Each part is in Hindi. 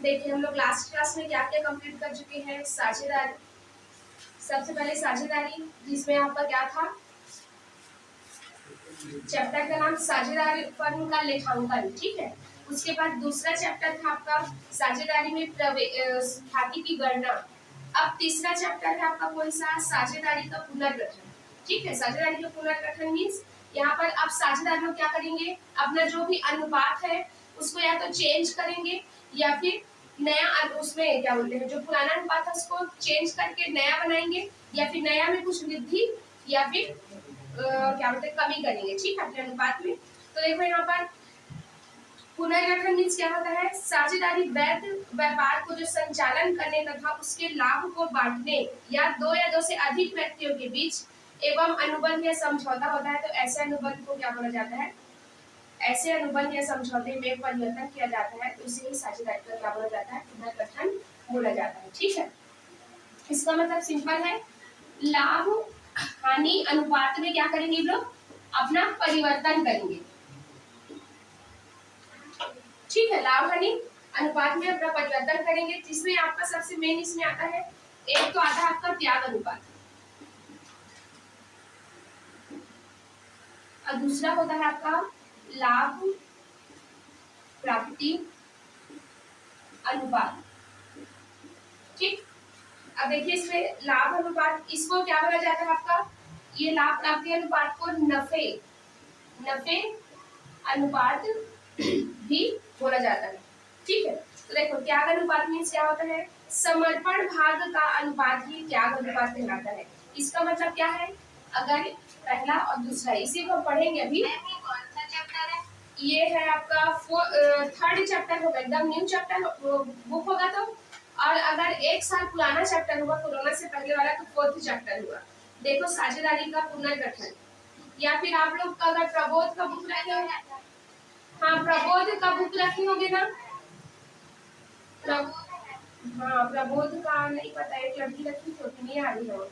देखिए हम लोग लास्ट क्लास में क्या क्या कंप्लीट कर चुके हैं। साझेदारी, सबसे पहले साझेदारी, जिसमें आपका क्या था, चैप्टर का नाम साझेदारी फर्म का लेखांकन, ठीक है। उसके बाद दूसरा चैप्टर था आपका साझेदारी में ख्याति की गणना। अब तीसरा चैप्टर है आपका कौन सा, साझेदारी का पुनर्गठन, ठीक है। साझेदारी का पुनर्गठन मीन्स यहाँ पर आप साझेदार लोग क्या करेंगे, अपना जो भी अनुपात है उसको या तो चेंज करेंगे या फिर नया उसमें क्या बोलते हैं, जो पुराना अनुपात है उसको चेंज करके नया बनाएंगे, या फिर नया में कुछ वृद्धि या फिर क्या बोलते हैं कमी करेंगे, ठीक है, अपने अनुपात में। तो देखो यहाँ पर पुनर्गठन मीन्स क्या होता है, साझेदारी वैध व्यापार को जो संचालन करने तथा उसके लाभ को बांटने या दो से अधिक व्यक्तियों के बीच एवं अनुबंध या समझौता होता है, तो ऐसे अनुबंध को क्या बोला जाता है, ऐसे अनुबंध या समझौते में परिवर्तन किया जाता है तो इसे ही साझेदारी का क्या बोला जाता है, पुनर्गठन बोला जाता है, ठीक है। इसका मतलब सिंपल है, लाभ हानि अनुपात में क्या करेंगे लोग, अपना परिवर्तन करेंगे, ठीक है। लाभ हानि अनुपात में अपना परिवर्तन करेंगे, जिसमें आपका सबसे मेन इसमें आता है, एक तो आता है आपका त्याग अनुपात और दूसरा होता है आपका लाभ प्राप्ति अनुपात, ठीक। अब देखिए इसमें लाभ अनुपात, इसको क्या बोला जाता है आपका, ये लाभ प्राप्ति अनुपात को नफे अनुपात भी बोला जाता है, ठीक है। तो देखो त्याग अनुपात मीन्स क्या होता है, समर्पण भाग का अनुपात ही त्याग अनुपात कहलाता है। इसका मतलब क्या है, अगर पहला और दूसरा इसी को पढ़ेंगे अभी, कौन सा चैप्टर है, ये है आपका थर्ड चैप्टर होगा, एकदम न्यू चैप्टर बुक होगा तो, और अगर एक साल पुराना चैप्टर हुआ कोरोना से पहले वाला तो फोर्थ चैप्टर हुआ। देखो साझेदारी का पुनर्गठन, या फिर आप लोग अगर प्रबोध का बुक रखे हो, हाँ प्रबोध का बुक रखे होगे ना, हाँ प्रबोध का नहीं पता है, लड़की रखी तो नहीं आ रही हो,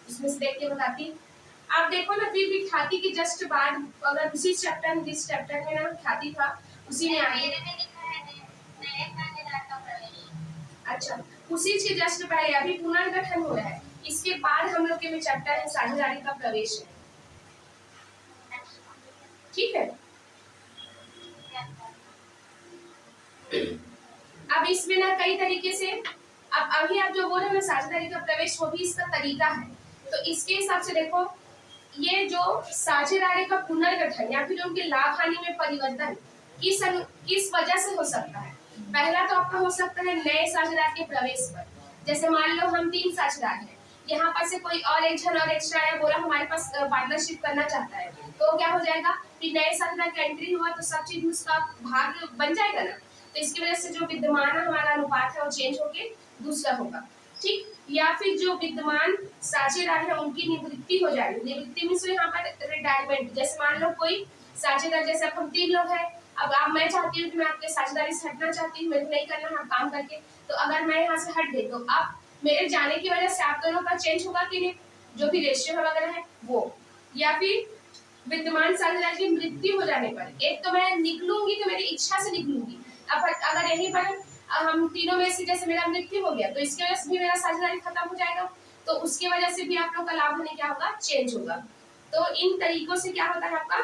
इसमें से देख के बताती। आप देखो ना, फिर भी ख्याति के जस्ट बाद अगर उसी चैप्टर जिस चैप्टर में ना ख्याति था उसी में आई है, अच्छा उसी के जस्ट पहले अभी पुनर्गठन हो रहा है, इसके बाद हम लोग के में चैप्टर है साझेदारी का प्रवेश है, ठीक है। अब इसमें ना कई तरीके से, अब अभी आप जो बोल रहे हो ना साझेदारी का प्रवेश, वो भी इसका तरीका है। तो इसके हिसाब से देखो, ये जो साझेदारी का पुनर्गठन या फिर उनके लाभ हानि में परिवर्तन किस वजह से हो सकता है। पहला तो आपका हो सकता है नए साझेदार के प्रवेश पर, जैसे मान लो हम 3 साझेदार हैं, यहाँ पर से कोई और एक जन और एक्स्ट्रा आया, बोला हमारे पास पार्टनरशिप करना चाहता है, तो क्या हो जाएगा, फिर नए साझेदार का एंट्री हुआ तो सब चीज उसका भाग बन जाएगा ना, तो इसकी वजह से जो विद्यमान हमारा अनुपात है वो चेंज होके दूसरा होगा, ठीक। या फिर जो विद्यमान साझेदार है उनकी निवृत्ति हो जाएगी, निवृत्ति मीन्स यहाँ पर रिटायरमेंट, जैसे मान लो कोई साझेदार, जैसे अब हम 3 लोग हैं, अब आप मैं चाहती हूँ कि मैं आपके साझेदारी से हटना चाहती हूँ, मेरे को नहीं करना है काम करके, तो अगर मैं यहाँ से हट गई तो अब मेरे जाने की वजह से आप दोनों का चेंज होगा कि नहीं, जो भी रेशियो वगैरह है वो, या फिर विद्यमान साझेदार की मृत्यु हो जाने पर, एक तो मैं निकलूंगी तो मेरी इच्छा से निकलूंगी, अब अगर यहीं पर हम तीनों में से जैसे मेरा मृत्यु हो गया तो इसकी वजह से भी मेरा साझेदारी खत्म हो जाएगा, तो उसकी वजह से भी आप लोग का लाभ होने क्या होगा, चेंज होगा। तो इन तरीकों से क्या होता है आपका,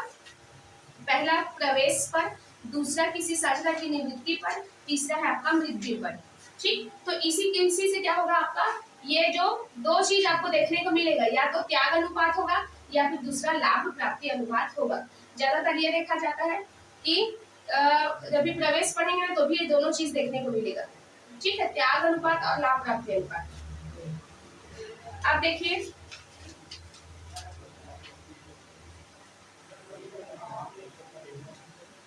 पहला प्रवेश पर, दूसरा किसी साझेदार की निवृत्ति पर, तीसरा है आपका मृत्यु पर, ठीक। तो इसी से क्या होगा आपका, ये जो 2 चीज आपको देखने को मिलेगा, या तो त्याग अनुपात होगा या फिर दूसरा लाभ प्राप्ति अनुपात होगा। ज्यादातर ये देखा जाता है कि जब भी प्रवेश पढ़ेंगे ना तो भी ये दोनों चीज देखने को मिलेगा, ठीक है, त्याग अनुपात और लाभ प्राप्ति अनुपात। अब देखिए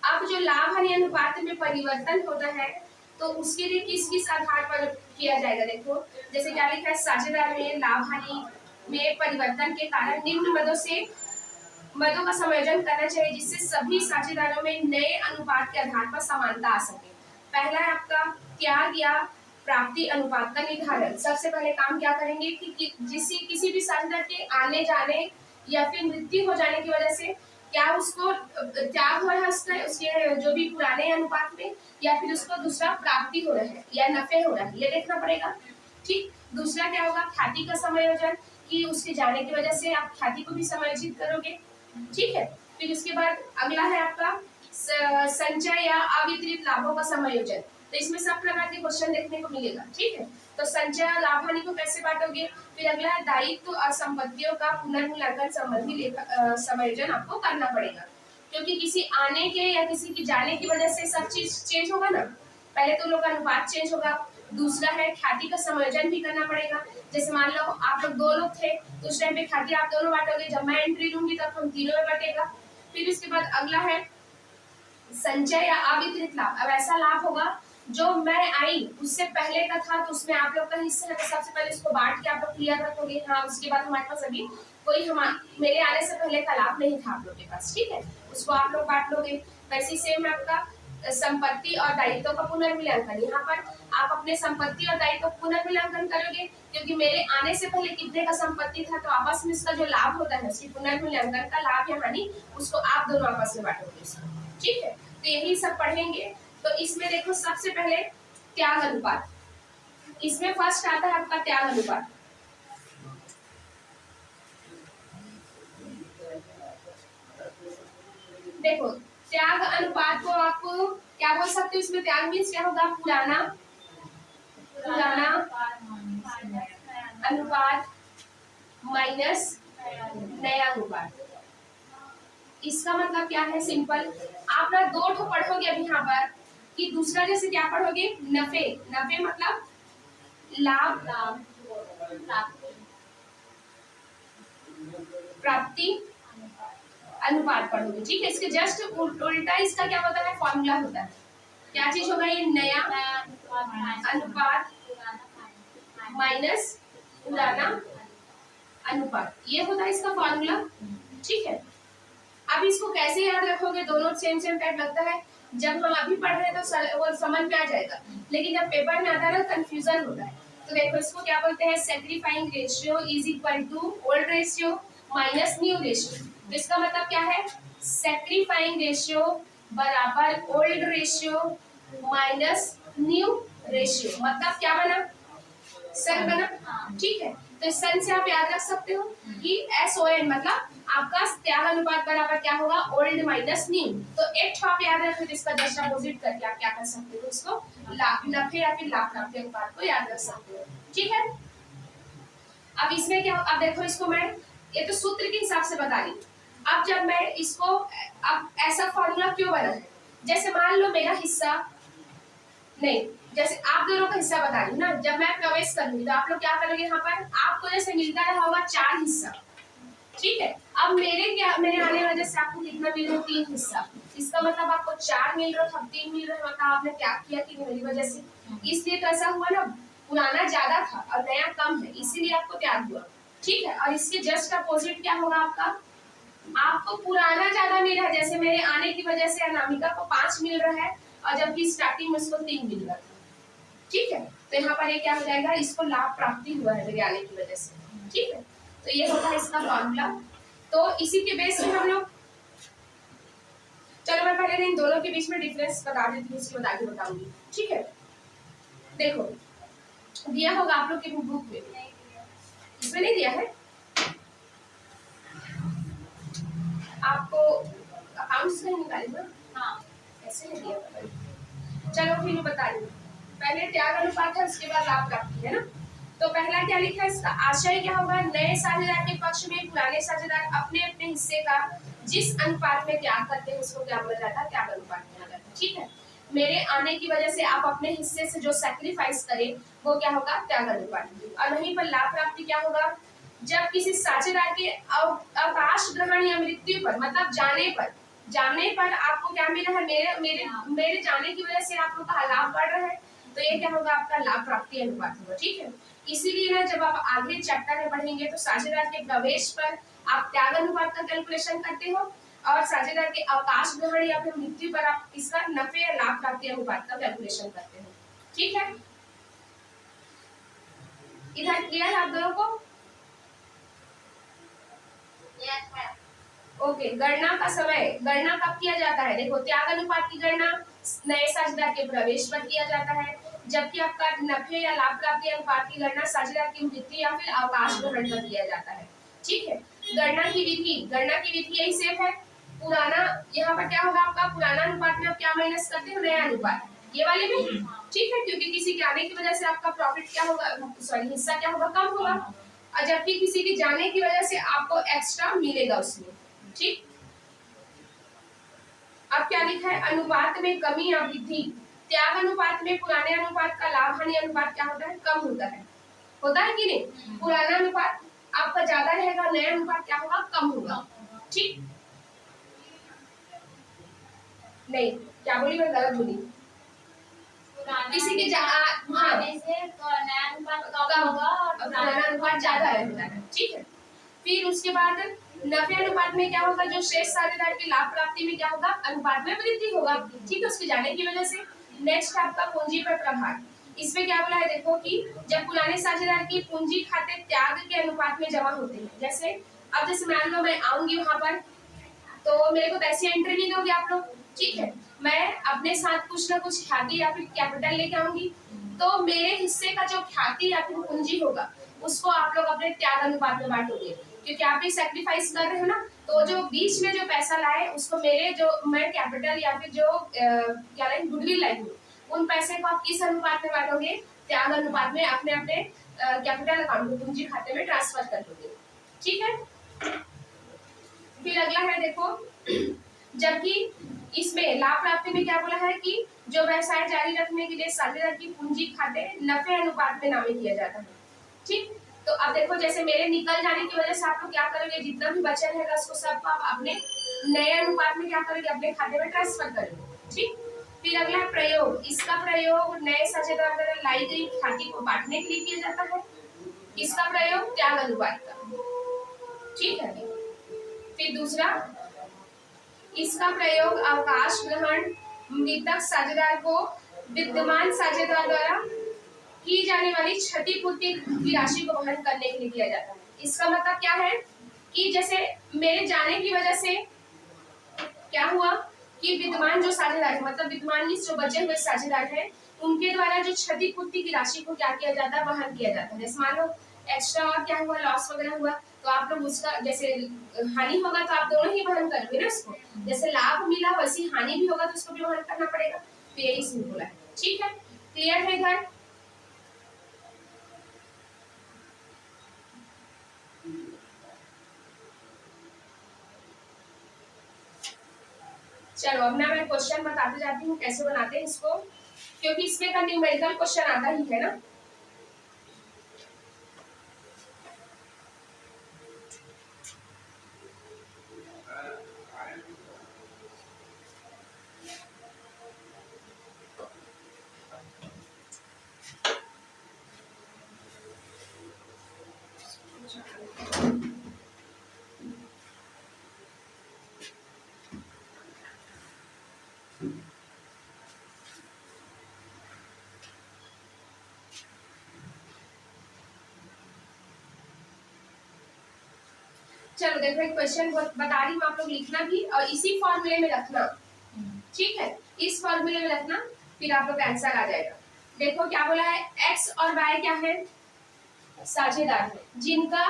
अब जो लाभ हानि अनुपात में परिवर्तन होता है तो उसके लिए किस आधार पर किया जाएगा, देखो जैसे क्या लिखा है, साझेदार में लाभ हानि में परिवर्तन के कारण निम्न मदों का समायोजन करना चाहिए, जिससे सभी साझेदारों में नए अनुपात के आधार पर समानता आ सके। पहला है आपका त्याग या प्राप्ति अनुपात का निर्धारण। सबसे पहले काम क्या करेंगे कि किसी भी साझेदार के आने जाने या फिर मृत्यु हो जाने की वजह से क्या उसको त्याग हो रहा है उसके जो भी पुराने अनुपात में, या फिर उसको दूसरा प्राप्ति हो रहा है या नफे हो रहा है, ये देखना पड़ेगा। ठीक, दूसरा क्या होगा, ख्याति का समायोजन, कि उसके जाने की वजह से आप ख्याति को भी समायोजित करोगे। ठीक है, फिर उसके बाद अगला है आपका संचय या अवितरित लाभों का समायोजन। तो इसमें सब प्रकार के क्वेश्चन देखने को मिलेगा। ठीक है, तो संचय लाभ हानि को कैसे बांटोगे। फिर अगला है दायित्व और संपत्तियों का पुनर्मूल्यांकन संबंधी समायोजन आपको करना पड़ेगा, क्योंकि किसी आने के या किसी की जाने की वजह से सब चीज चेंज होगा ना। पहले तो लोग का अनुपात चेंज होगा, दूसरा है ख्याति का समायोजन भी करना पड़ेगा। जैसे मान लो आप लोग दो लोग थे तो उस टाइम पे ख्याति आप दोनों बांटोगे, जब मैं एंट्री लूंगी तब हम तीनों में बटेगा। फिर उसके बाद अगला है संचय या अवितरित लाभ। अब ऐसा लाभ होगा जो मैं आई उससे पहले का था, तो उसमें आप लोग का हिस्सा है, तो सबसे पहले उसको बांट के आप लोग क्लियर रखोगे। हाँ, उसके बाद हमारे पास अभी कोई मेरे आने से पहले का लाभ नहीं था आप लोग के पास। ठीक है, उसको आप लोग बांट लोगे। वैसे सेम आपका संपत्ति और दायित्व का पुनर्मूल्यांकन, यहाँ पर आप अपने संपत्ति और दायित्व का पुनर्मूल्यांकन करोगे, क्योंकि मेरे आने से पहले कितने का संपत्ति था, तो आपस में इसका जो लाभ होता है उसकी पुनर्मूल्यांकन का लाभ या हानि, उसको आप दोनों आपस में बांटोगे। ठीक है, तो यही सब पढ़ेंगे। तो इसमें देखो सबसे पहले त्याग अनुपात, इसमें फर्स्ट आता है आपका त्याग अनुपात। देखो त्याग अनुपात को आप क्या बोल सकते हो, इसमें त्याग मीन्स क्या होगा, पुराना अनुपात माइनस नया अनुपात। इसका मतलब क्या है, सिंपल, आप ना दो ठो पढ़ोगे अभी यहाँ पर, कि दूसरा जैसे क्या पढ़ोगे, नफे, नफे मतलब लाभ प्राप्ति अनुपात पढ़ोगे। ठीक है, इसके जस्ट उल्टा इसका क्या होता है, फॉर्मूला होता है। क्या चीज होगा, ये नया अनुपात माइनस पुराना अनुपात, ये होता है इसका फॉर्मूला। ठीक है, अब इसको कैसे याद रखोगे, दोनों सेम सेम टाइप लगता है, जब हम अभी पढ़ रहे हैं तो वो समझ में आ जाएगा, लेकिन जब पेपर में आता है ना कंफ्यूजन होता है। तो देखो इसको क्या बोलते हैं, sacrificing ratio is equal to old ratio minus new ratio. तो इसका मतलब क्या है, सैक्रिफाइंग रेशियो बराबर old ratio minus new ratio. मतलब क्या बना, सन बना। ठीक है, तो सन से आप याद रख सकते हो कि SON मतलब आपका त्याग अनुपात बराबर क्या होगा, ओल्ड माइनस न्यू। तो एक आप याद रखो, इसका जस्ट अपोजिट करके आप क्या कर सकते हो, इसको लाभ नफे या फिर लाभ प्राप्ति अनुपात को याद रख सकते हो। ठीक है, अब इसमें क्या, अब देखो इसको मैं ये तो सूत्र के हिसाब से बता रही। अब जब मैं इसको, अब ऐसा फॉर्मूला क्यों बना है, जैसे मान लो मेरा हिस्सा नहीं, जैसे आप दोनों का हिस्सा बता रही ना, जब मैं प्रवेश करूंगी तो आप लोग क्या करोगे, यहाँ पर आपको जैसे मिलता रहा होगा 4 हिस्सा। ठीक है, अब मेरे आने वजह से आपको कितना मिल रहा है, 3 हिस्सा। इसका मतलब आपको 4 मिल रहा था, 3 मिल रहा है, मतलब आपने क्या किया कि मेरी वजह से, इसलिए तो ऐसा हुआ ना, पुराना ज्यादा था और नया कम है, इसीलिए आपको त्याग हुआ। ठीक है, और इसके जस्ट अपोजिट क्या होगा आपका, आपको पुराना ज्यादा मिल रहा है, जैसे मेरे आने की वजह से अनामिका को 5 मिल रहा है और जबकि स्टार्टिंग में उसको 3 मिल रहा था। ठीक है, तो यहाँ पर ये क्या हो जाएगा, इसको लाभ प्राप्ति हुआ है मेरे आने की वजह से। ठीक है, तो ये होता है इसका फॉर्मूला। तो इसी के बेस पे हम लोग, चलो मैं पहले इन दोनों के बीच में डिफरेंस बता देती हूँ, उसके बाद आगे बताऊंगी। ठीक है, देखो दिया होगा आप लोग के बुक में, इसमें नहीं दिया है आपको, अकाउंट्स नहीं निकाले ना, हाँ ऐसे नहीं दिया, चलो फिर बता रही हूँ। पहले त्याग अनुपात है, उसके बाद लाभ प्राप्ति है ना। तो पहला क्या लिखा है, इसका आशय क्या होगा, नए साझेदार के पक्ष में पुराने साझेदार अपने अपने हिस्से का जिस अनुपात में त्याग करते हैं उसको क्या बोला जाता है, त्याग अनुपात बोला जाता है। ठीक है, मेरे आने की वजह से आप अपने हिस्से से जो सैक्रिफाइस करें वो क्या होगा, त्याग अनुपात। और वहीं पर लाभ प्राप्ति क्या होगा, जब किसी साझेदार के अवकाश ग्रहण या मृत्यु पर, मतलब जाने पर आपको क्या मिल रहा है, मेरे जाने की वजह से आप लोग का लाभ बढ़ रहा है, तो ये क्या होगा, आपका लाभ प्राप्ति अनुपात होगा। ठीक है, इसीलिए ना जब आप आगे चैप्टर में पढ़ेंगे तो साझेदार के प्रवेश पर आप त्याग अनुपात का कैलकुलेशन करते हो, और साझेदार के अवकाश ग्रहण या फिर मृत्यु पर आप इसका नफे या लाभ प्राप्ति अनुपात का कैलकुलेशन करते हो। ठीक है, इधर क्लियर है आप दोनों को? ओके, गणना का समय, गणना कब किया जाता है? देखो, त्याग अनुपात की गणना नए साझेदार के प्रवेश पर किया जाता है, जबकि आपका नफे या लाभ प्राप्ति अनुपात की गणना साझेदार की मृत्यु या फिर अवकाश ग्रहण पर किया जाता है। ठीक है, गणना की विधि यही सेम है। पुराना, यहाँ पर क्या होगा आपका, पुराना अनुपात में आप क्या माइनस करते हो, नया अनुपात, ये वाले में। ठीक है, क्योंकि किसी के आने की वजह से आपका प्रॉफिट क्या होगा, सॉरी हिस्सा क्या होगा, कम होगा, और जबकि किसी के जाने की वजह से आपको एक्स्ट्रा मिलेगा उसमें। ठीक, अब क्या लिखा है, अनुपात में कमी या वृद्धि। त्याग अनुपात में पुराने अनुपात का लाभ हानि अनुपात क्या होता है, कम होता है कि नहीं? पुराना अनुपात आपका ज्यादा रहेगा, नया अनुपात क्या होगा, कम होगा। ठीक, नहीं, क्या बोली, मैं गलत बोली, किसी के हाँ, नया अनुपात कम होगा और पुराना अनुपात ज्यादा रहेगा। ठीक है, फिर उसके बाद नफे अनुपात में क्या होगा, जो शेष साझेदार की लाभ प्राप्ति में क्या होगा, अनुपात में वृद्धि होगा। ठीक है, उसके जाने की वजह से। नेक्स्ट आपका पूंजी पर प्रभाव, इसमें क्या बोला है, देखो कि जब पुराने साझेदार की पूंजी खाते त्याग के अनुपात में जमा होते हैं, जैसे अब जैसे मान लो मैं आऊंगी वहां पर, तो मेरे को पैसे एंट्री नहीं दोगे आप लोग। ठीक है, मैं अपने साथ कुछ ना कुछ ख्याति या फिर कैपिटल लेके आऊंगी, तो मेरे हिस्से का जो ख्याति या फिर पूंजी होगा उसको आप लोग अपने त्याग अनुपात में बांटोगे, क्योंकि आप ही सैक्रिफाइस कर रहे हो ना। तो जो बीच में जो पैसा लाए उसको मेरे जो मैं कैपिटल या फिर जो क्या लाइन गुडविल लाई हूँ, उन पैसे को आप किस अनुपात में बांटोगे, त्याग अनुपात में, अपने अपने कैपिटल अकाउंट में, पूंजी खाते में ट्रांसफर कर दोगे। ठीक है, फिर अगला है देखो, जबकि इसमें लाभ प्राप्ति में क्या बोला है कि जो व्यवसाय जारी रखने के लिए साझेदार की पूंजी खाते नफे अनुपात में नामित किया जाता है। ठीक, तो अब देखो जैसे मेरे निकल जाने की वजह से आप लोग क्या करोगे, जितना भी बचा रहेगा उसको सबको आप अपने नए अनुपात में क्या करोगे, अपने खाते में ट्रांसफर करोगे। ठीक, फिर अगला है प्रयोग, इसका प्रयोग नए साझेदार द्वारा लाई गई ख्याति को बांटने के लिए किया जाता है। इसका प्रयोग त्याग अनुपात का। ठीक है, फिर दूसरा, इसका प्रयोग अवकाश ग्रहण मृतक साझेदार को विद्यमान साझेदार द्वारा की जाने वाली क्षतिपूर्ति की राशि को वहन करने के लिए किया जाता है। इसका मतलब क्या है कि जैसे मेरे जाने की वजह से क्या हुआ कि विद्यमान जो साझेदार है, मतलब विद्यमान जो बचे हुए साझेदार है, उनके द्वारा जो क्षतिपूर्ति की राशि को क्या किया जाता है, वहन किया जाता है। जैसे मान लो एक्स्ट्रा और क्या हुआ, लॉस वगैरह हुआ, तो आप लोग उसका जैसे हानि होगा तो आप दोनों ही वहन करोगे ना उसको, जैसे लाभ मिला वैसी हानि भी होगा तो उसको भी वहन करना पड़ेगा। तो यही इसमें बोला है। ठीक है, क्लियर है इधर? चलो अब ना मैं क्वेश्चन बताते जाती हूँ कैसे बनाते हैं इसको, क्योंकि इसमें का न्यूमेरिकल क्वेश्चन आता ही है ना। चलो देखो एक क्वेश्चन बता रही हूँ, आप लोग लिखना भी और इसी फॉर्मूले में रखना। ठीक है, इस फॉर्मूले में रखना, फिर आप लोग आंसर आ जाएगा। देखो क्या बोला है, एक्स और वाई क्या है, साझेदार है, जिनका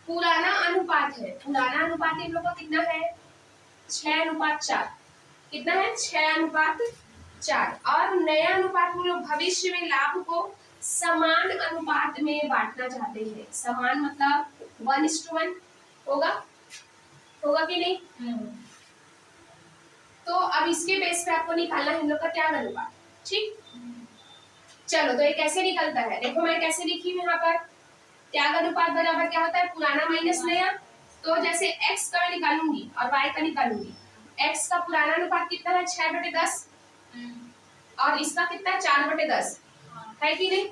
पुराना अनुपात है। पुराना अनुपात इन लोगों का कितना है, 6:4। कितना है, 6:4। और नया अनुपात में लोग भविष्य में लाभ को समान अनुपात में बांटना चाहते हैं। समान मतलब 1:1 होगा, होगा कि नहीं? तो अब इसके बेस पे आपको निकालना है हम लोग का त्याग अनुपात। ठीक, चलो तो ये कैसे निकलता है, देखो मैं कैसे लिखी हूँ यहाँ पर, त्याग अनुपात बराबर क्या होता है, पुराना माइनस नया। तो जैसे x का मैं निकालूंगी और y का निकालूंगी, x का पुराना अनुपात कितना है, 6/10, और इसका कितना है, 4/10, है कि नहीं?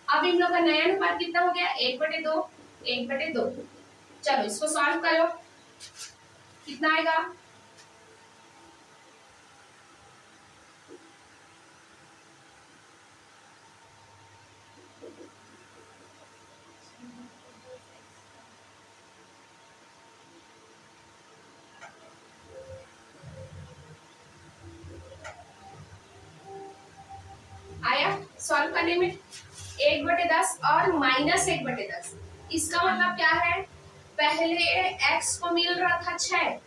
अब इन लोग का नया अनुपात कितना हो गया, 1/2, 1/2। चलो इसको सॉल्व करो, कितना आएगा, सॉल्व करने में 1/10 और -1/10, इसका मतलब क्या है, पहले x को मिल रहा था 6,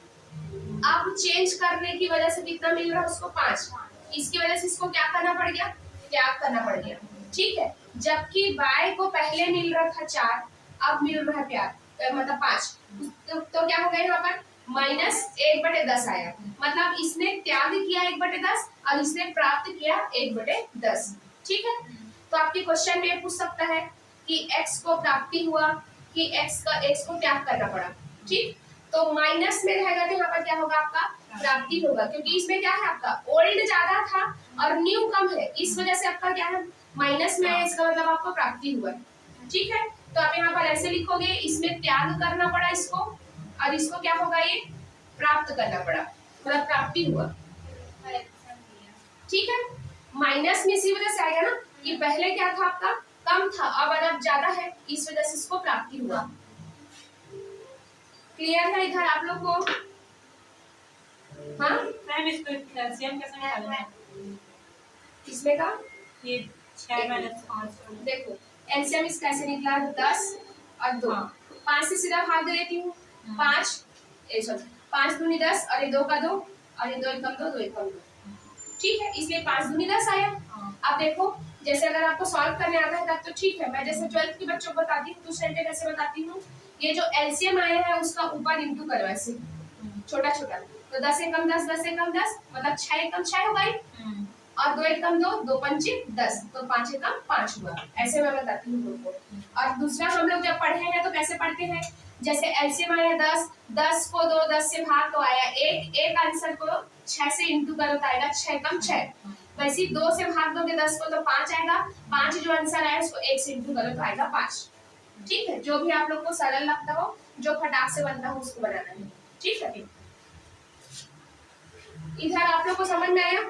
अब चेंज करने की वजह से कितना मिल रहा है उसको 5, इसकी वजह से इसको क्या करना पड़ गया, त्याग करना पड़ गया, ठीक है। जबकि y को पहले मिल रहा था 4, अब मिल रहा है मतलब 5, तो क्या हो गया यहाँ पर -1/10 आया, मतलब इसने त्याग किया 1/10 और इसने प्राप्त किया 1/10, ठीक है। तो आपके क्वेश्चन में पूछ सकता है कि x को प्राप्ति हुआ कि x को त्याग करना पड़ा, ठीक। तो माइनस में रहेगा तो यहाँ पर क्या होगा, आपका प्राप्ति होगा, क्योंकि इसमें क्या है, आपका ओल्ड ज्यादा था और न्यू कम है, इस वजह से आपका क्या है माइनस में है, इसका मतलब आपको प्राप्ति हुआ, ठीक है। तो आप यहाँ पर ऐसे लिखोगे, इसमें त्याग करना पड़ा इसको और इसको क्या होगा, ये प्राप्त करना पड़ा, मतलब प्राप्ति हुआ, ठीक है। माइनस में इसी वजह से आएगा ना कि पहले क्या था आपका कम था, अब ज्यादा है, इस वजह से इसको प्राप्ति हुआ। क्लियर है इधर आप लोग को? हाँ मैम इसको एलसीएम कैसे निकालना है? इसमें का ये 6 - 5 देखो एलसीएम इसका कैसे निकला, 10 और 2, 5 से सीधा भाग दे देती हूँ, 5 दूनी 10 और ये 2 का 2 और ये 2 एकम 2, 2 एकम 2, ठीक है, इसलिए 5 दूनी 10 आया। अब देखो जैसे अगर आपको सॉल्व करने आता है तब तो ठीक है, मैं जैसे 12th के बच्चों को बताती हूँ दूसरे तरीके कैसे बताती हूँ, ये जो एलसीएम आया है उसका ऊपर इंटू करो ऐसे छोटा छोटा, तो 10 एकम 10, 10 एकम 10, मतलब 6 एकम 6 हो गई और 2 एकम 2, 2 पंचे 10, तो 5 एकम 5 हुआ, ऐसे मैं बताती हूँ तुमको। और दूसरा हम लोग जब पढ़े हैं तो कैसे पढ़ते हैं, जैसे एलसीएम आया 10, 10 को 2 10 से भाग तो आया 1, एक आंसर को 6 से इंटू करो तो आएगा 6 एकम 6, वैसे 2 से भाग दोगे 10 को तो 5 आएगा, 5 जो आंसर आया उसको 1 से इंटू करो तो आएगा 5, ठीक है। जो भी आप लोग को सरल लगता हो, जो फटाक से बनता हो उसको बनाना है, ठीक है। इधर आप लोग को समझ में आया?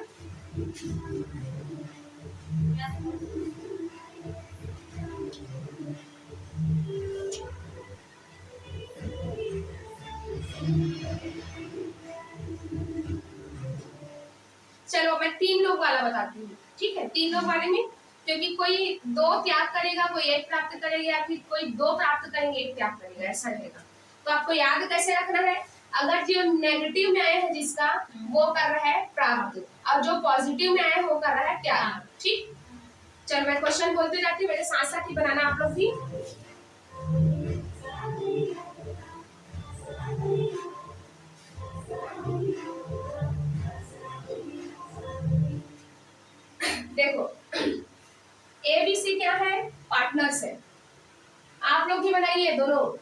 चलो मैं 3 लोग वाला बताती हूँ, ठीक है। 3 लोग वाले में क्योंकि कोई 2 त्याग करेगा, कोई 1 प्राप्त करेगा, या फिर कोई 2 प्राप्त करेंगे 1 त्याग करेगा, ऐसा रहेगा। तो आपको याद कैसे रखना है, अगर जो नेगेटिव में आया है जिसका वो कर रहा है प्राप्त और जो पॉजिटिव में आया है वो कर रहा है त्याग, ठीक। चलो मैं क्वेश्चन बोलते जाती हूँ, मेरे साथ साथ ही बनाना आप लोग भी। देखो ABC क्या है, पार्टनर्स है, आप लोग भी बनाइए दोनों,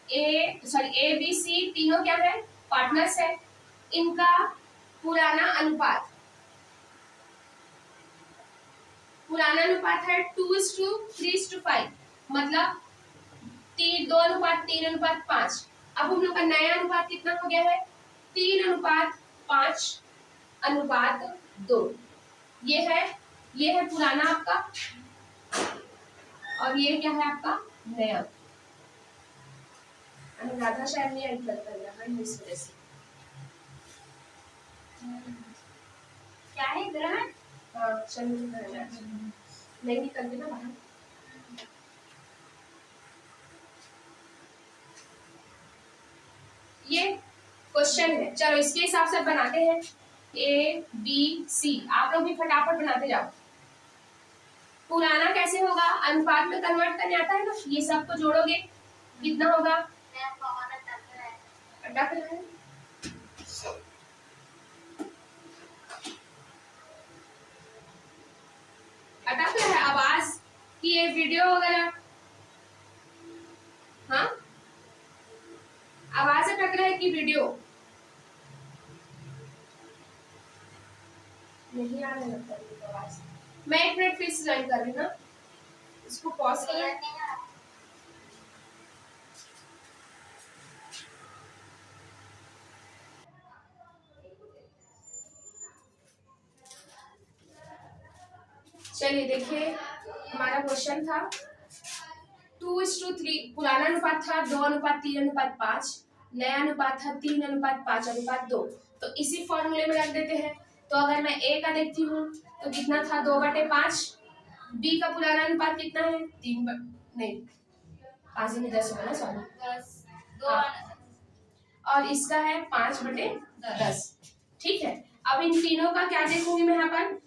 ABC तीनों क्या है, पार्टनर्स है, इनका पुराना अनुपात है 2:3:5, मतलब 2:3:5। अब हम लोग का नया अनुपात कितना हो गया है, 3:5:2। ये है पुराना आपका और ये क्या है आपका नया। अनुराधा शायद नहीं एंटर कर रहा है इस वजह से, क्या है ग्रहण? हाँ चलिए नहीं निकलते ना बाहर। ये क्वेश्चन है, चलो इसके हिसाब से बनाते हैं ABC, आप लोग भी फटाफट बनाते जाओ। पुराना कैसे होगा, अनुपात में कन्वर्ट करने आता है ना, ये सब को जोड़ोगे कितना होगा, अटक रहा है अटक रहा है आवाज की, ये वीडियो वगैरह, हाँ आवाज अटक रहा है कि वीडियो नहीं आ रहा लगता है आवाज। मैं 1 मिनट फिर से ज्वाइन कर रही हूँ ना, इसको पॉज करें। चलिए देखिए हमारा क्वेश्चन था 2:3, पुराना अनुपात था 2:3:5, नया अनुपात था 3:5:2। तो इसी फॉर्मूले में रख देते हैं। तो अगर मैं A का देखती हूँ तो कितना था 2/5, बी का पुराना अनुपात कितना है? 3 नहीं 5 में 10 होगा ना, सॉरी 10 2 हाँ। और इसका है 5/10। ठीक है, अब इन तीनों का क्या देखूंगी मैं यहाँ पर?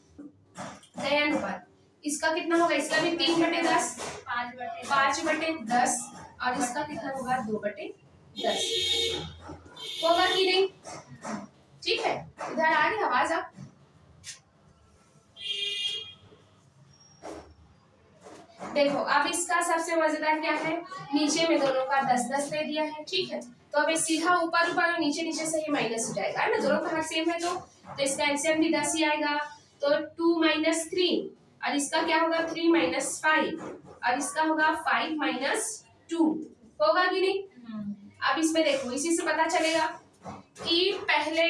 नया अनुपात। इसका कितना होगा? इसका भी 3/10, 5/10 और इसका कितना होगा? 2/10 होगा कि नहीं? ठीक है, इधर आ रही आवाज अब? देखो अब इसका सबसे मजेदार क्या है, नीचे में दोनों का 10-10 दे दिया है। ठीक है, तो अब ये सीधा ऊपर ऊपर और नीचे नीचे से ही माइनस हो जाएगा, है ना, दोनों का हर सेम है तो इसका एलसीएम भी 10 ही आएगा। तो 2 - 3 और इसका क्या होगा? 3 - 5 और इसका होगा 5 - 2 होगा कि नहीं? अब इसमें देखो, इसी से पता चलेगा कि पहले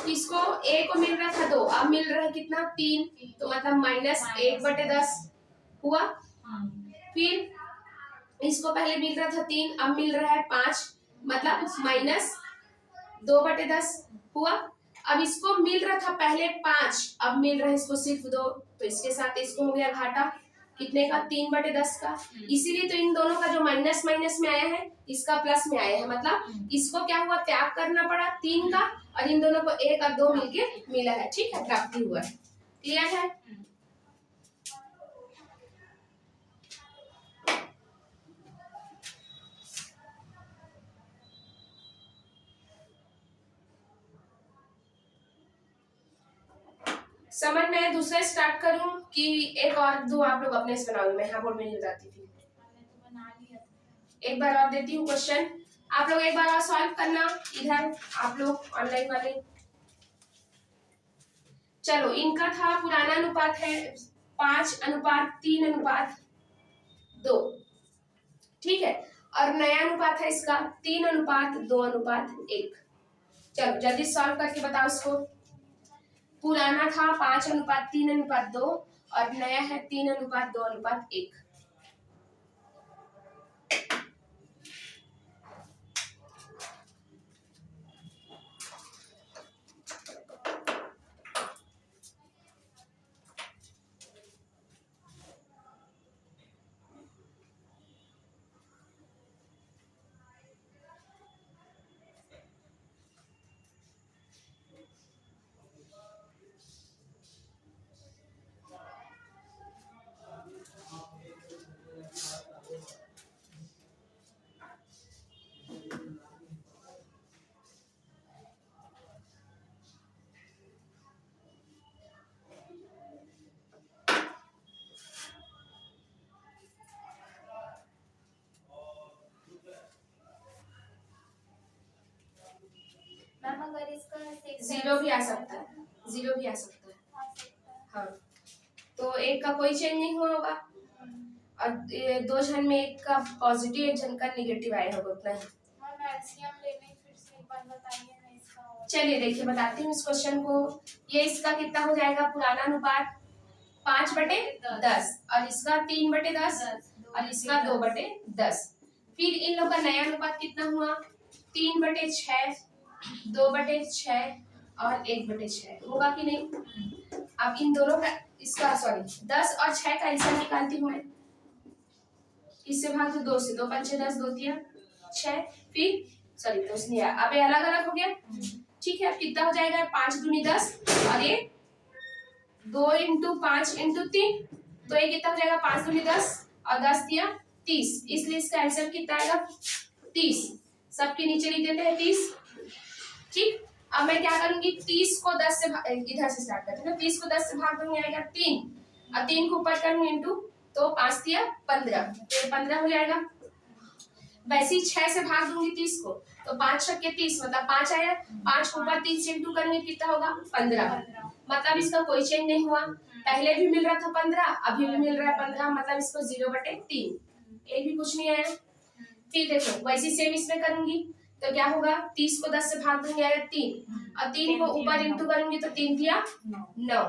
इसको ए को मिल रहा था 2, अब मिल रहा है कितना? 3, तो मतलब -1/10 हुआ। फिर इसको पहले मिल रहा था 3, अब मिल रहा है 5, मतलब -2/10 हुआ। अब इसको मिल रहा था पहले 5, अब मिल रहा है इसको सिर्फ 2, तो इसके साथ इसको हो गया घाटा कितने का? 3/10 का। इसीलिए तो इन दोनों का जो माइनस माइनस में आया है इसका प्लस में आया है, मतलब इसको क्या हुआ? त्याग करना पड़ा 3 का और इन दोनों को 1 और 2 मिलके मिला है। ठीक है, प्राप्ति हुआ है। क्लियर है? समझ में दूसरा स्टार्ट करूं कि एक और दो आप लोग अपने से बनाओगे? मैं यहाँ बोर्ड में नहीं बताती थी, एक बार और देती हूँ क्वेश्चन, आप लोग एक बार और सॉल्व करना इधर, आप लोग ऑनलाइन वाले। चलो, इनका था पुराना अनुपात है 5:3:2। ठीक है, और नया अनुपात है इसका 3:2:1। चलो जल्दी सॉल्व करके बताओ इसको। पुराना था 5:3:2 और नया है 3:2:1। मैम अगर इसका जीरो भी आ सकता है, जीरो भी आ सकता है। हाँ, तो एक का कोई चेंज नहीं हुआ होगा और ये 2 जन में एक का पॉजिटिव एक जन का नेगेटिव आया होगा, उतना ही। मैम एलसीएम लेने फिर से एक बार बताइए ना इसका। चलिए देखिए बताती हूँ इस क्वेश्चन को। ये इसका कितना हो जाएगा? पुराना अनुपात 5/10 और इसका 3/10 और इसका 2/10। फिर इन लोग का नया अनुपात कितना हुआ? 3/6, 2/6 और 1/6 होगा कि नहीं? अब इन दोनों का इसका सॉरी 10 और 6 का हिस्सा निकालती हूँ मैं। इससे भाग दो 2 से, 2 पंचे 10, 2 तिया 6, फिर सॉरी तो इसलिए अब ये अलग अलग हो गया। ठीक है, अब कितना हो जाएगा? 5 दूनी 10 और ये 2 × 5 × 3, तो ये कितना हो जाएगा? 5 दूनी 10 और 10 तिया 30, इसलिए इसका आंसर कितना आएगा? 30। सबके नीचे लिख देते हैं 30। ठीक, अब मैं क्या करूंगी? 30 को 10 से इधर से स्टार्ट करते हैं, 30 को 10 से भाग दूंगी, आएगा 3 और 3 को ऊपर करूंगी इंटू, तो 5 तिया 15, तो 15 हो जाएगा। वैसे ही 6 से भाग दूंगी 30 को, तो 5 × 6 = 30, मतलब 5 आया। 5 को ऊपर 3 से इंटू करेंगे कितना होगा? 15। मतलब इसका कोई चेंज नहीं हुआ, पहले भी मिल रहा था 15, अभी भी मिल रहा है 15, मतलब इसको 0/3, एक भी कुछ नहीं आया। फिर देखो वैसे सेम इसमें करूंगी तो क्या होगा? 30 को 10 से भाग दूंगी, आएगा 3 और 3 को ऊपर इंटू करूंगी तो 3 तिया 9,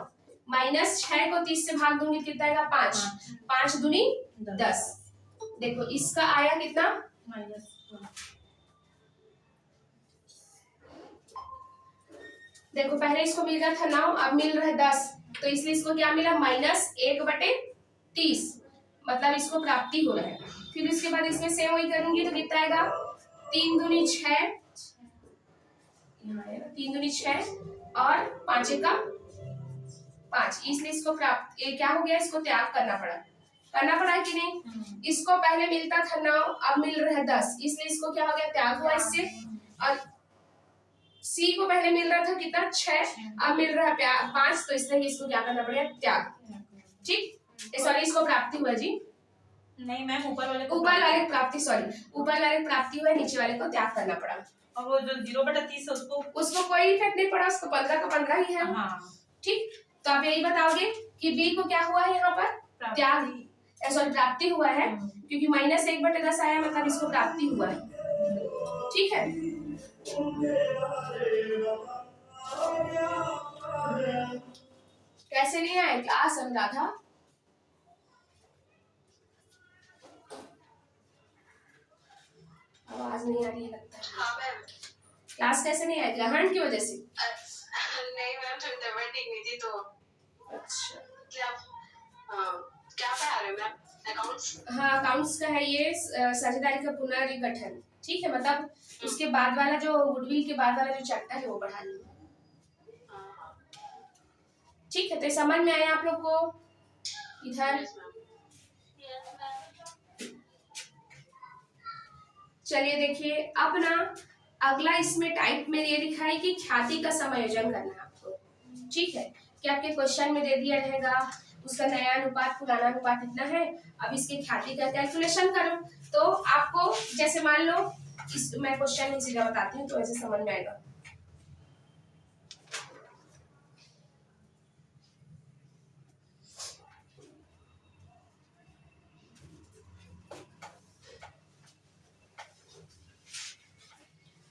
माइनस 6 को 30 से भाग दूंगी कितना आएगा? 5, 5 दूनी 10। देखो इसका आया कितना? देखो पहले इसको मिल रहा था 9, अब मिल रहा है 10, तो इसलिए इसको क्या मिला, -1/30, मतलब इसको प्राप्ति हो रहा है। फिर उसके बाद इसमें सेम वही करूंगी तो कितना आएगा, 3 दूनी 6, यहाँ है ना 3 दूनी 6 और 5 का 5, इसलिए इसको प्राप्त, ये क्या हो गया, इसको त्याग करना पड़ा है कि नहीं। इसको पहले मिलता था 9, अब मिल रहा है 10, इसलिए इसको क्या हो गया, त्याग हुआ इससे। और सी को पहले मिल रहा था कितना, 6, अब मिल रहा है 5, तो इसलिए इसको क्या करना पड़ेगा, त्याग। ठीक, सॉरी इसको प्राप्ति हुआ जी, नहीं मैम ऊपर वाले प्राप्ति, सॉरी ऊपर वाले प्राप्ति हुआ, नीचे वाले को त्याग करना पड़ा। और वो जो 0/30 है उसको कोई इफेक्ट नहीं पड़ा, उसको 15 का 15 ही है। ठीक, तो आप यही बताओगे कि बी को क्या हुआ है यहाँ पर, त्याग, सॉरी प्राप्ति हुआ है, क्योंकि -1/10 आया, मतलब इसको प्राप्ति हुआ है। ठीक है, कैसे नहीं आए क्लास अनुराधा, आवाज नहीं आ रही है लगता है। हाँ मैम। क्लास कैसे नहीं आए, ग्रहण की वजह से? नहीं मैम, तबीयत ठीक नहीं थी तो। अच्छा, क्या पढ़ा रहे मैम, अकाउंट्स? हाँ अकाउंट्स का है ये, साझेदारी का पुनर्गठन। ठीक है, मतलब उसके बाद वाला जो गुडविल के बाद वाला जो चैप्टर है वो पढ़ा ली। ठीक है, तो समझ में आया आप लोग को इधर? चलिए देखिए, अब ना अगला इसमें टाइप में ये लिखा है कि ख्याति का समायोजन करना है आपको। ठीक है, कि आपके क्वेश्चन में दे दिया रहेगा उसका नया अनुपात पुराना अनुपात इतना है, अब इसके ख्याति का कैलकुलेशन करो। तो आपको जैसे मान लो इस, मैं क्वेश्चन में सीधा बताती हूँ तो ऐसे समझ में आएगा।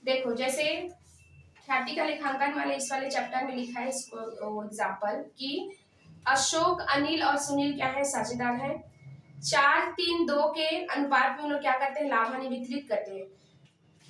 देखो, जैसे ख्याति का लेखांकन वाले इस वाले चैप्टर में लिखा है इसको एग्जाम्पल कि अशोक, अनिल और सुनील क्या है, साझेदार है। 4, 3, 2 के अनुपात में लोग क्या करते हैं, लाभ हानि वितरित करते हैं।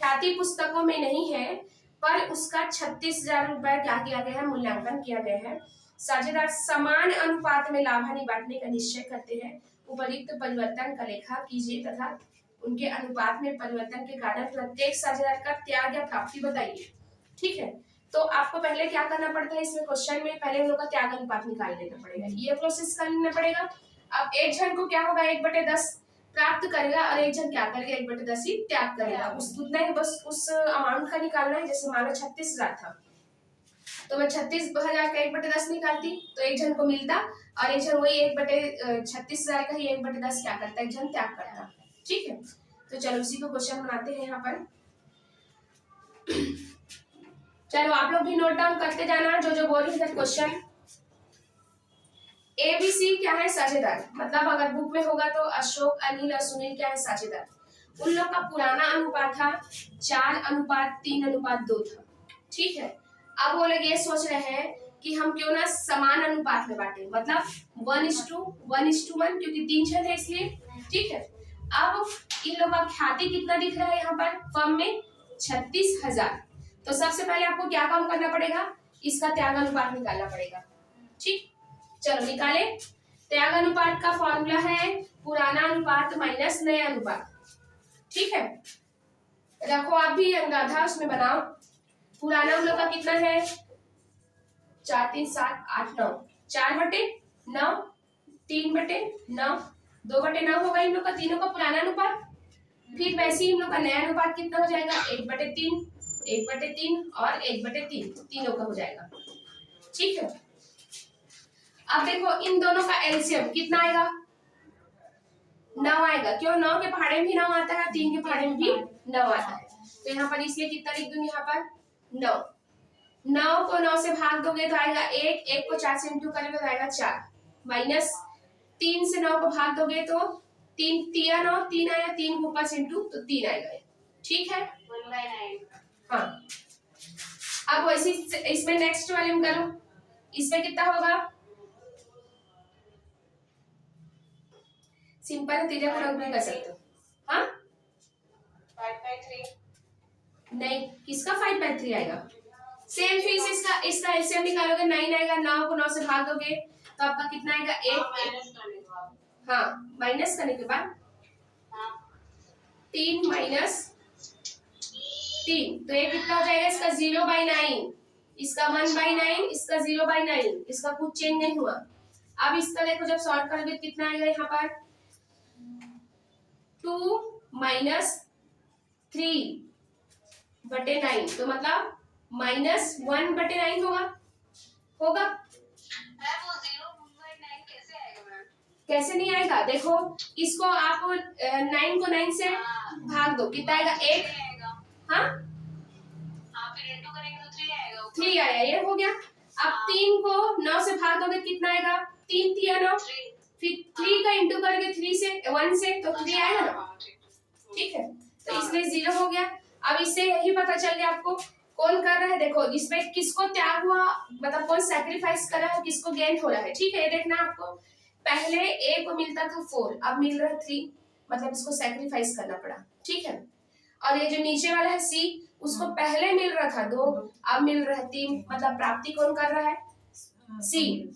ख्याति पुस्तकों में नहीं है, पर उसका 36,000 रुपए क्या किया गया है, मूल्यांकन किया गया है। साझेदार समान अनुपात में लाभ हानि बांटने का निश्चय करते हैं। उपयुक्त परिवर्तन का लेखा कीजिए तथा उनके अनुपात में परिवर्तन के कारण प्रत्येक साझेदार का त्याग या प्राप्ति बताइए। ठीक है, तो आपको पहले क्या करना पड़ता है, इसमें क्वेश्चन में पहले हम लोग का त्याग अनुपात निकाल लेना पड़ेगा, ये प्रोसेस करना पड़ेगा। अब एक जन को क्या होगा, 1/10 प्राप्त करेगा और एक जन क्या करेगा, 1/10 ही त्याग करेगा। उस उतना ही बस उस अमाउंट का निकालना है। जैसे मानो 36,000 था तो मैं 36,000 का 1/10 निकालती तो एक जन को मिलता, और एक जन वही 36,000 का ही 1/10 क्या करता, एक जन त्याग करता। ठीक है, तो चलो उसी को क्वेश्चन बनाते हैं यहाँ पर। चलो आप लोग भी नोट डाउन करते जाना जो जो बोल रही है क्वेश्चन। ABC क्या है, साझेदार, मतलब अगर बुक में होगा तो अशोक, अनिल और सुनील क्या है, साझेदार। उन लोग का पुराना अनुपात था 4:3:2 था। ठीक है, अब वो लोग ये सोच रहे हैं कि हम क्यों ना समान अनुपात में बांटे, मतलब 1:1:1, क्योंकि 3 जन है इसलिए। ठीक है, अब इन लोगों का ख्याति कितना दिख रहा है यहाँ पर फर्म में, 36,000। तो सबसे पहले आपको क्या काम करना पड़ेगा, इसका त्याग अनुपात निकालना पड़ेगा। ठीक, चलो निकाले। त्याग अनुपात का फॉर्मूला है पुराना अनुपात माइनस नया अनुपात। ठीक है, रखो आप भी अनुराधा, उसमें बनाओ। पुराना हम लोग का कितना है, 4, 3, 7, 8, 9, 4/9, 3/9, 2/9 होगा इन लोग का, तीनों का पुराना अनुपात। फिर वैसे ही इन लोग का नया अनुपात कितना हो जाएगा, 1/3, 1/3 और 1/3, तीनों का हो जाएगा। ठीक है, अब देखो इन दोनों का एलसीएम कितना आएगा, 9 आएगा। क्यों, 9 के पहाड़े में भी 9 आता है, 3 के पहाड़े में भी 9 आता है। तो यहाँ पर इसलिए कितना लिख दूंगी, यहाँ पर 9। 9 को 9 से भाग दोगे तो आएगा 1, 1 को 4 से इंटू करेंगे तो आएगा 4, माइनस 3 से 9 को भाग दोगे तो 3 3 9, 3 आया, 3 को ऊपर से इंटू तो 3 आएगा। ठीक है, 1/9। हाँ, अब वैसे इसमें नेक्स्ट वाले में करो, इसमें कितना होगा, सिंपल नतीजा को भी कर सकते हो। हाँ 5/3। नहीं, किसका 5/3 आएगा, सेम फिर से इसका एलसीएम निकालोगे 9 आएगा, 9 को 9 से भाग दोगे तो आपका कितना आएगा 1। माइनस करने के बाद हाँ माइनस करने के बाद हाँ 3 माइनस 3 तो ये कितना हो जाएगा इसका 0/9, इसका 1/9, इसका 0/9, इसका कुछ चेंज नहीं हुआ। अब इसका देखो जब सॉल्व करोगे कितना आएगा यहाँ पर 2 माइनस 3/9 तो मतलब -1/9 होगा। मैम वो 0/9 कैसे आएगा मैम? कैसे नहीं आएगा, देखो इसको आप 9 को 9 से भाग दो, कितना आएगा 1। आएगा हाँ हाँ, फिर इंटू करेंगे तो 3 आएगा ऊपर। 3 आया, ये हो गया। अब 3 को 9 से भाग दोगे कितना आएगा 3 3 9, 3 फिर 3 का इंटू करके 3 से 1 से तो 3 आएगा ना, हाँ, ठीक। ठीक है। तो इसलिए 0 हो गया। अब इससे यही पता चल गया आपको कौन कर रहा है, देखो इसमें किसको त्याग हुआ, मतलब कौन सैक्रिफाइस कर रहा है, किसको गेन हो रहा है, ठीक है। ये देखना आपको, पहले ए को मिलता था 4, अब मिल रहा है 3, मतलब इसको सैक्रिफाइस करना पड़ा, ठीक है। और ये जो नीचे वाला है सी, उसको पहले मिल रहा था 2, अब मिल रहा है 3, मतलब प्राप्ति कौन कर रहा है सी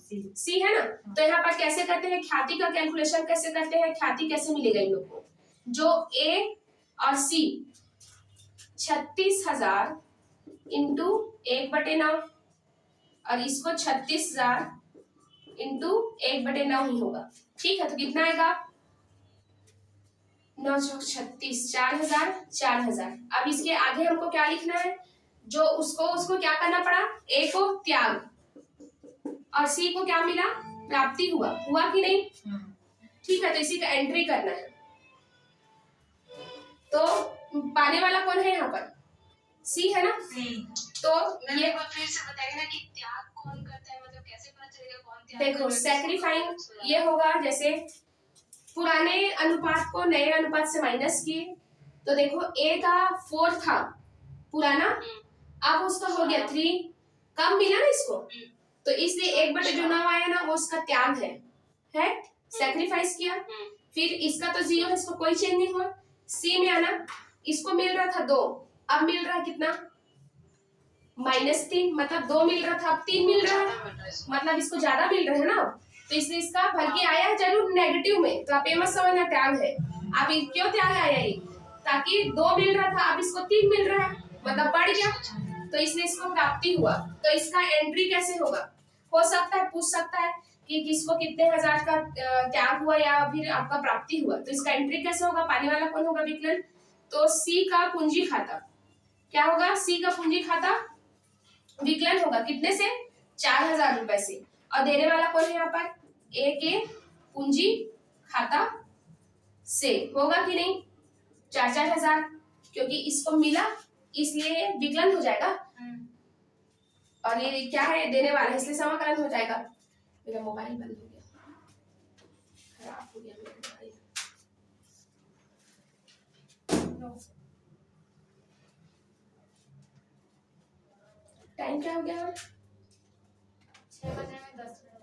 है ना। तो यहाँ पर कैसे करते हैं ख्याति का कैलकुलेशन, कैसे करते हैं ख्याति कैसे मिलेगा इन लोग को, जो ए और सी 36,000 इंटू 1/9 और इसको 36,000 इंटू 1/9 ही होगा, ठीक है। तो कितना आएगा 9 36 4,000 4,000। अब इसके आगे हमको क्या लिखना है, जो उसको क्या करना पड़ा, ए को त्याग और सी को क्या मिला प्राप्ति हुआ कि नहीं, ठीक है। तो इसी का एंट्री करना है। तो पाने वाला कौन है यहाँ पर सी है ना। तो मैम ये एक बार फिर से बताइए ना कि त्याग कौन करता है, मतलब कैसे पता चलेगा कौन त्याग देखो कर रहा है? सैक्रिफाइंग ये होगा, जैसे पुराने अनुपात को नए अनुपात से माइनस किए, तो देखो ए का 4 था पुराना, अब उसका हो गया 3, कम मिला ना इसको, तो इसलिए 1/9 आया ना, वो उसका त्याग है सैक्रिफाइस किया। फिर इसका तो 0 है, इसको कोई चेंज नहीं हुआ। सी में आना, इसको मिल रहा था 2, अब मिल रहा है कितना -3, मतलब 2 मिल रहा था अब 3 मिल रहा है, मतलब इसको ज्यादा मिल रहा है ना, तो इसलिए इसका बल्कि आया है जरूर नेगेटिव में, तो आप ये मत समझना त्याग है। अब क्यों त्याग आया ये, ताकि 2 मिल रहा था अब इसको 3 मिल रहा है, मतलब बढ़ गया, तो इसलिए इसको प्राप्ति हुआ। तो इसका एंट्री कैसे होगा, हो सकता है पूछ सकता है कि किसको कितने हजार का त्याग हुआ या फिर आपका प्राप्ति हुआ, तो इसका एंट्री कैसे होगा, पाने वाला कौन होगा विकलन, तो सी का पूंजी खाता क्या होगा, सी का पूंजी खाता विकलन होगा कितने से 4,000 रुपए से, और देने वाला कौन है यहाँ पर ए के पूंजी खाता से, होगा कि नहीं 4,000, क्योंकि इसको मिला इसलिए विकलन हो जाएगा, और ये क्या है देने वाला है इसलिए समाकलन हो जाएगा। मेरा मोबाइल बंद हो गया, खराब हो गया मेरा मोबाइल। टाइम क्या हो गया, 6 बजने में 10 मिनट।